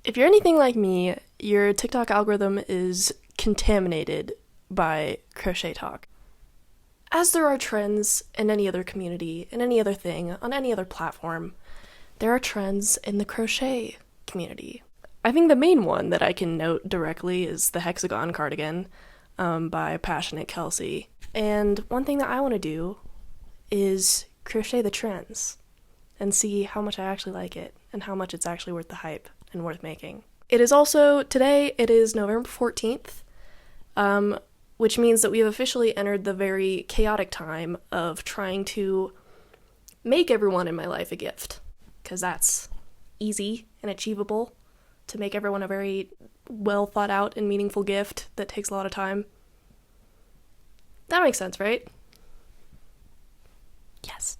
If you're anything like me, your TikTok algorithm is contaminated by crochet talk. As there are trends in any other community, in any other thing, on any other platform, there are trends in the crochet community. I think the main one that I can note directly is the hexagon cardigan by Passionate Kelsey. And one thing that I want to do is crochet the trends and see how much I actually like it and how much it's actually worth the hype and worth making. It is also, today, it is November 14th, which means that we have officially entered the very chaotic time of trying to make everyone in my life a gift, because that's easy and achievable, to make everyone a very well thought out and meaningful gift that takes a lot of time. That makes sense, right? Yes.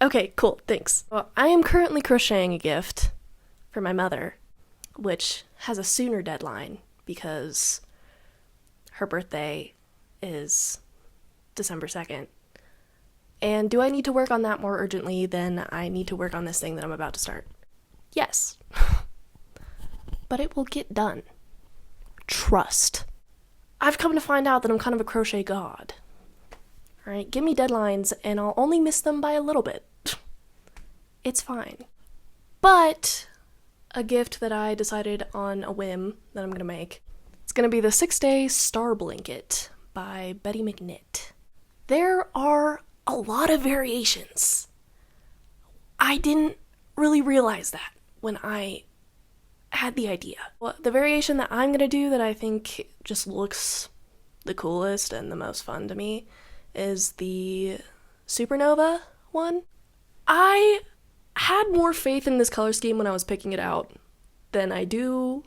Okay, cool, thanks. Well, I am currently crocheting a gift for my mother, which has a sooner deadline because her birthday is December 2nd. And do I need to work on that more urgently than I need to work on this thing that I'm about to start? Yes. But it will get done. Trust. I've come to find out that I'm kind of a crochet god. Alright, give me deadlines and I'll only miss them by a little bit. It's fine. But a gift that I decided on a whim that I'm gonna make. It's gonna be the 6-Day Star Blanket by Betty McKnit. There are a lot of variations. I didn't really realize that when I had the idea. Well, the variation that I'm gonna do that I think just looks the coolest and the most fun to me is the Supernova one. I had more faith in this color scheme when I was picking it out than I do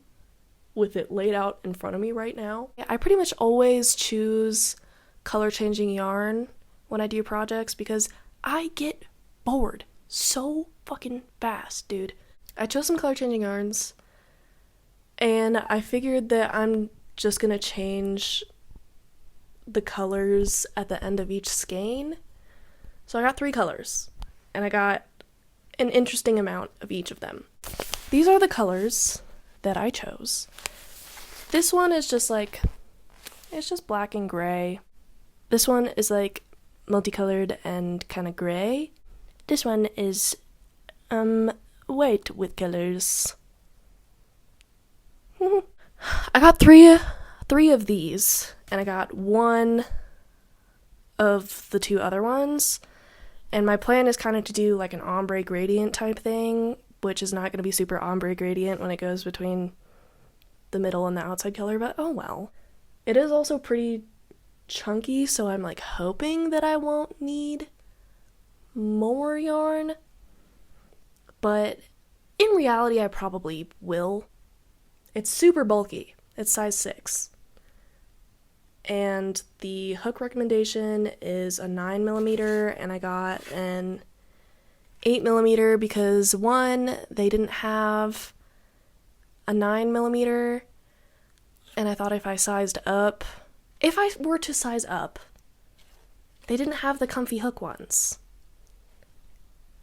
with it laid out in front of me right now. I pretty much always choose color changing yarn when I do projects because I get bored so fucking fast, dude. I chose some color changing yarns and I figured that I'm just gonna change the colors at the end of each skein. So I got 3 colors and I got an interesting amount of each of them. These are the colors that I chose. This one is just like, it's just black and gray. This one is like multicolored and kind of gray. This one is white with colors. I got three of these and I got one of the 2 other ones. And my plan is kind of to do like an ombre gradient type thing, which is not going to be super ombre gradient when it goes between the middle and the outside color, but oh well. It is also pretty chunky, so I'm like hoping that I won't need more yarn. But in reality, I probably will. It's super bulky. It's size 6. And the hook recommendation is a 9mm, and I got an 8mm because, one, they didn't have a 9mm, and I thought if I were to size up, they didn't have the comfy hook ones.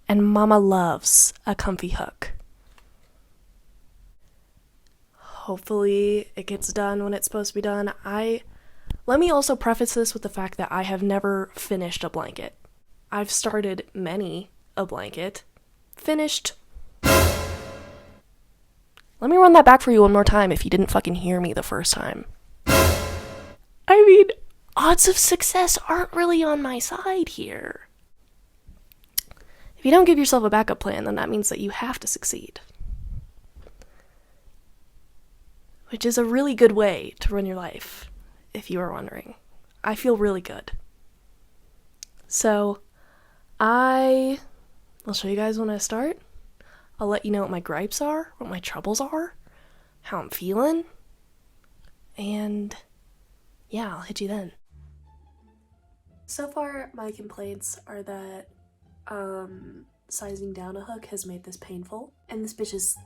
And Mama loves a comfy hook. Hopefully it gets done when it's supposed to be done. Let me also preface this with the fact that I have never finished a blanket. I've started many a blanket. Finished. Let me run that back for you one more time if you didn't fucking hear me the first time. I mean, odds of success aren't really on my side here. If you don't give yourself a backup plan, then that means that you have to succeed. Which is a really good way to run your life, if you are wondering. I feel really good. So, I'll show you guys when I start. I'll let you know what my gripes are, what my troubles are, how I'm feeling, and yeah, I'll hit you then. So far, my complaints are that sizing down a hook has made this painful, and this bitch is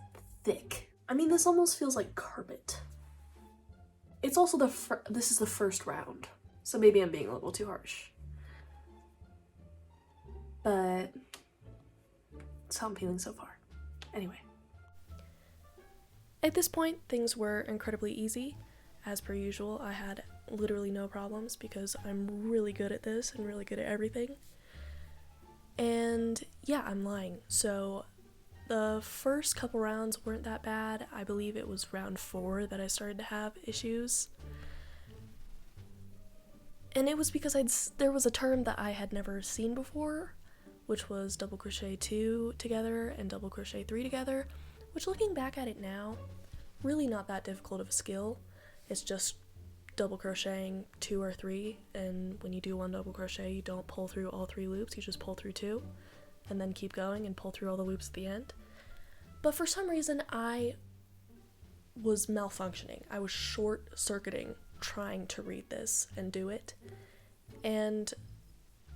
thick. I mean, this almost feels like carpet. It's also this is the first round, so maybe I'm being a little too harsh. But that's how I'm feeling so far. Anyway. At this point, things were incredibly easy. As per usual, I had literally no problems because I'm really good at this and really good at everything. And yeah, I'm lying. So the first couple rounds weren't that bad. I believe it was round 4 that I started to have issues. And it was because there was a term that I had never seen before, which was double crochet 2 together and double crochet 3 together, which, looking back at it now, really not that difficult of a skill. It's just double crocheting 2 or 3, and when you do one double crochet, you don't pull through all 3 loops, you just pull through 2, and then keep going and pull through all the loops at the end. But for some reason, I was malfunctioning. I was short-circuiting trying to read this and do it. And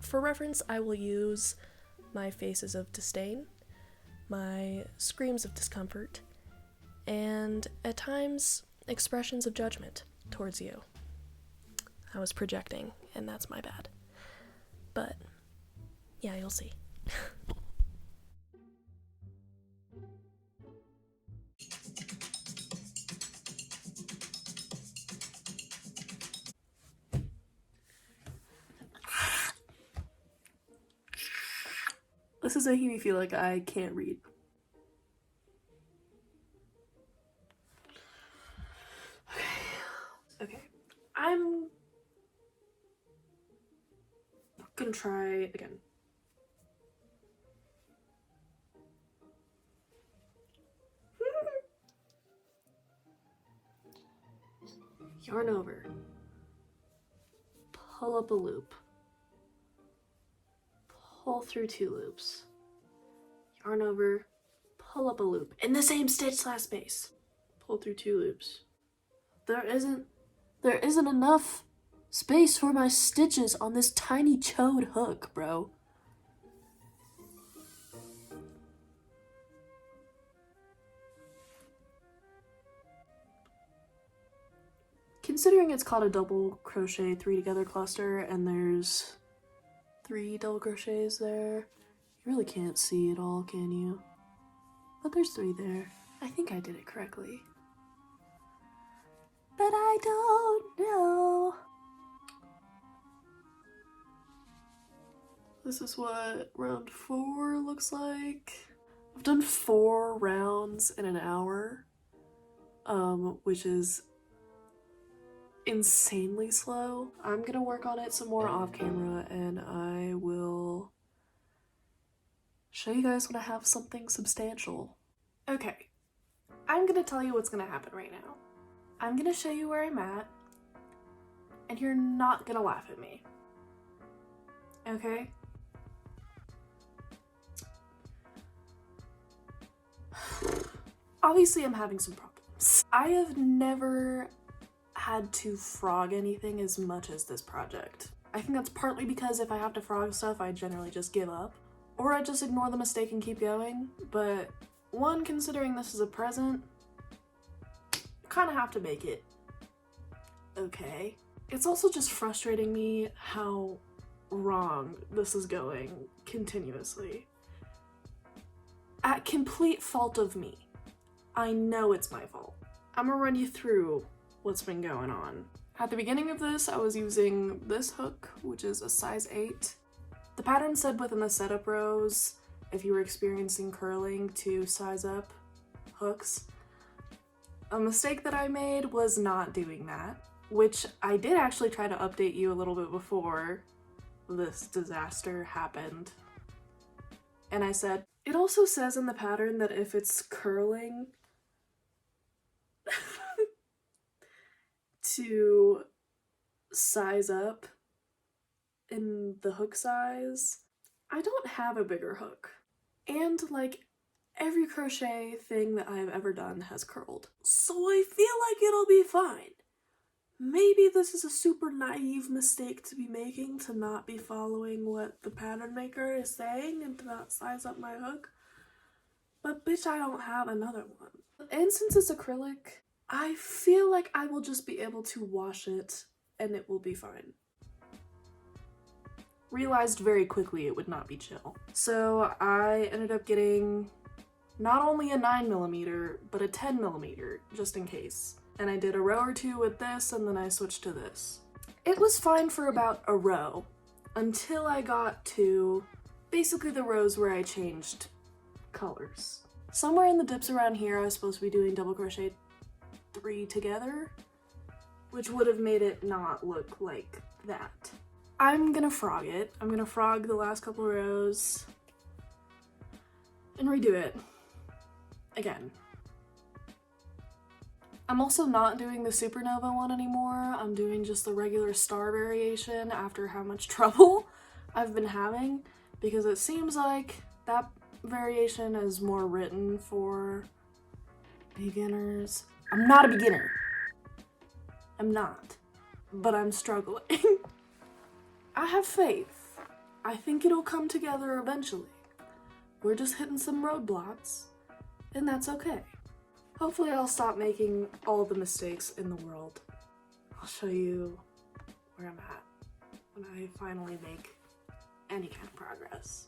for reference, I will use my faces of disdain, my screams of discomfort, and at times expressions of judgment towards you. I was projecting, and that's my bad. But yeah, you'll see. This is making me feel like I can't read. Okay. I'm gonna try again. Yarn over. Pull up a loop. Pull through 2 loops. Yarn over. Pull up a loop. In the same stitch/space. Pull through 2 loops. There isn't enough space for my stitches on this tiny chode hook, bro. Considering it's called a double crochet 3 together cluster and there's 3 double crochets there, you really can't see it all, can you? But there's 3 there. I think I did it correctly. But I don't know. This is what round 4 looks like. I've done 4 rounds in an hour, which is insanely slow. I'm gonna work on it some more off camera and I will show you guys when I have something substantial. Okay, I'm gonna tell you what's gonna happen right now. I'm gonna show you where I'm at and you're not gonna laugh at me. Okay? Obviously I'm having some problems. I have never had to frog anything as much as this project. I think that's partly because if I have to frog stuff, I generally just give up. Or I just ignore the mistake and keep going. But one, considering this is a present, you kind of have to make it okay. It's also just frustrating me how wrong this is going continuously. At complete fault of me. I know it's my fault. I'm gonna run you through what's been going on. At the beginning of this, I was using this hook, which is a size 8. The pattern said within the setup rows, if you were experiencing curling, to size up hooks. A mistake that I made was not doing that, which I did actually try to update you a little bit before this disaster happened. And I said, it also says in the pattern that if it's curling, to size up in the hook size. I don't have a bigger hook. And like every crochet thing that I've ever done has curled. So I feel like it'll be fine. Maybe this is a super naive mistake to be making, to not be following what the pattern maker is saying and to not size up my hook. But bitch, I don't have another one. And since it's acrylic, I feel like I will just be able to wash it and it will be fine. Realized very quickly it would not be chill. So I ended up getting not only a 9mm, but a 10mm, just in case. And I did a row or two with this, and then I switched to this. It was fine for about a row, until I got to basically the rows where I changed colors. Somewhere in the dips around here, I was supposed to be doing double crochet 3 together, which would have made it not look like that. I'm gonna frog it. I'm gonna frog the last couple rows and redo it again. I'm also not doing the supernova one anymore. I'm doing just the regular star variation after how much trouble I've been having, because it seems like that variation is more written for beginners. I'm not a beginner. I'm not, but I'm struggling. I have faith. I think it'll come together eventually. We're just hitting some roadblocks, and that's okay. Hopefully I'll stop making all the mistakes in the world. I'll show you where I'm at when I finally make any kind of progress.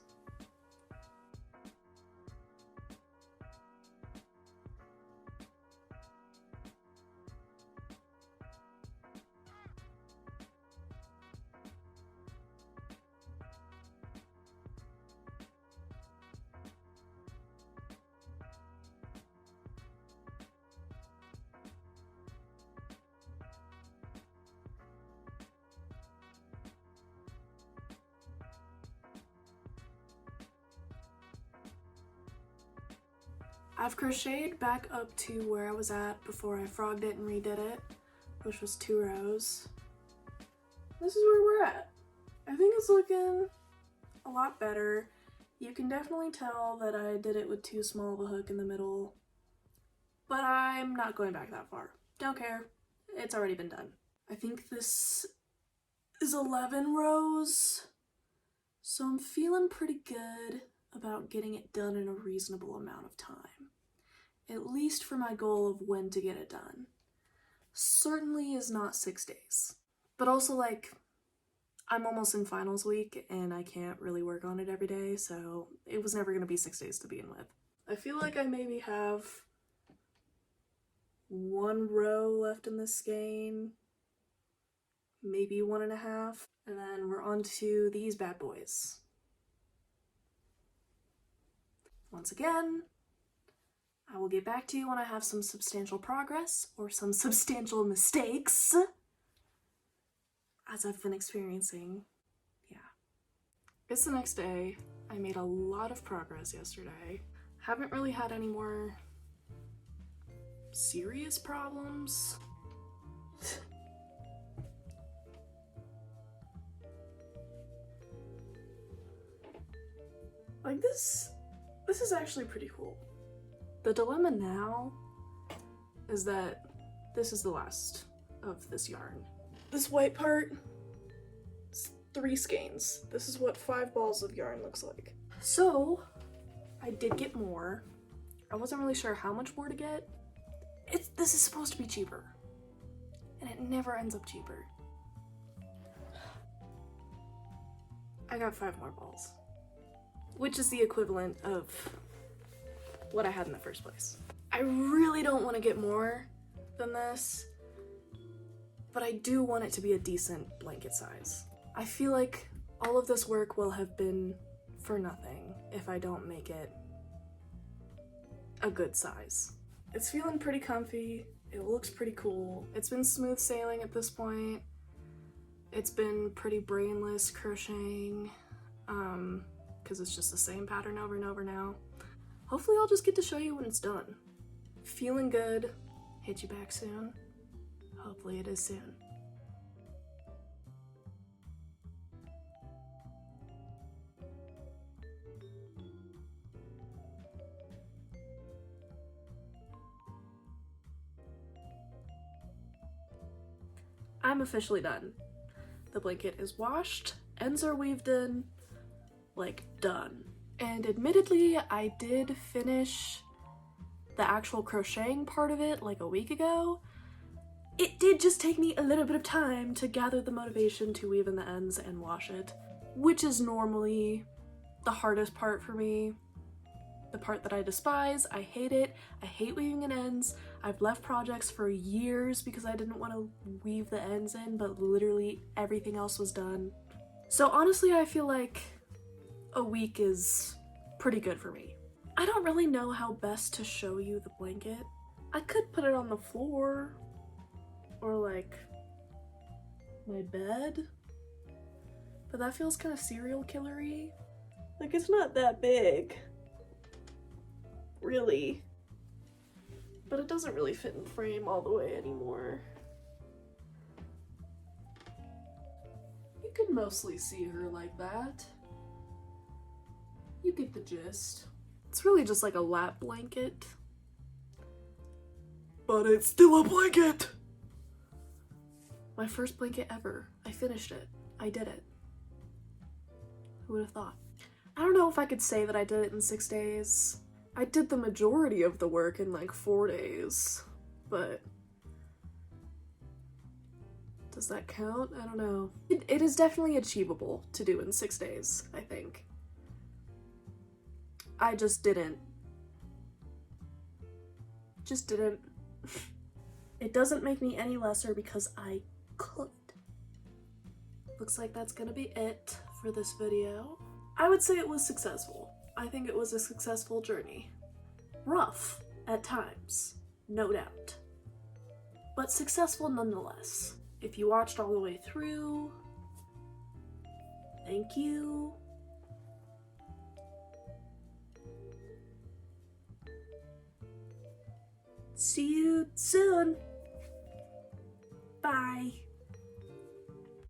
I've crocheted back up to where I was at before I frogged it and redid it, which was 2 rows. This is where we're at. I think it's looking a lot better. You can definitely tell that I did it with too small of a hook in the middle, but I'm not going back that far. Don't care. It's already been done. I think this is 11 rows, so I'm feeling pretty good about getting it done in a reasonable amount of time. At least for my goal of when to get it done. Certainly is not 6 days. But also, like, I'm almost in finals week and I can't really work on it every day, so it was never going to be 6 days to begin with. I feel like I maybe have 1 row left in this skein, maybe 1.5, and then we're on to these bad boys. Once again, I will get back to you when I have some substantial progress or some substantial mistakes, as I've been experiencing. Yeah. It's the next day. I made a lot of progress yesterday. Haven't really had any more serious problems. Like this is actually pretty cool. The dilemma now is that this is the last of this yarn. This white part is 3 skeins. This is what 5 balls of yarn looks like. So I did get more. I wasn't really sure how much more to get. This is supposed to be cheaper, and it never ends up cheaper. I got 5 more balls, which is the equivalent of what I had in the first place. I really don't want to get more than this, but I do want it to be a decent blanket size. I feel like all of this work will have been for nothing if I don't make it a good size. It's feeling pretty comfy. It looks pretty cool. It's been smooth sailing at this point. It's been pretty brainless crocheting, because it's just the same pattern over and over now. Hopefully I'll just get to show you when it's done. Feeling good. Hit you back soon. Hopefully it is soon. I'm officially done. The blanket is washed, ends are weaved in, like done. And admittedly, I did finish the actual crocheting part of it like a week ago. It did just take me a little bit of time to gather the motivation to weave in the ends and wash it, which is normally the hardest part for me. the part that I despise. I hate it. I hate weaving in ends. I've left projects for years because I didn't want to weave the ends in, but literally everything else was done. So honestly, I feel like a week is pretty good for me. I don't really know how best to show you the blanket. I could put it on the floor or like my bed, but that feels kind of serial killer-y. Like, it's not that big, really, but it doesn't really fit in frame all the way anymore. You can mostly see her like that. You get the gist. It's really just like a lap blanket, but it's still a blanket! My first blanket ever. I finished it. I did it. Who would have thought? I don't know if I could say that I did it in 6 days. I did the majority of the work in like 4 days, but does that count? I don't know. It is definitely achievable to do in 6 days, I think. I just didn't. Just didn't. It doesn't make me any lesser because I could. Looks like that's gonna be it for this video. I would say it was successful. I think it was a successful journey. Rough at times, no doubt, but successful nonetheless. If you watched all the way through, thank you. See you soon. Bye.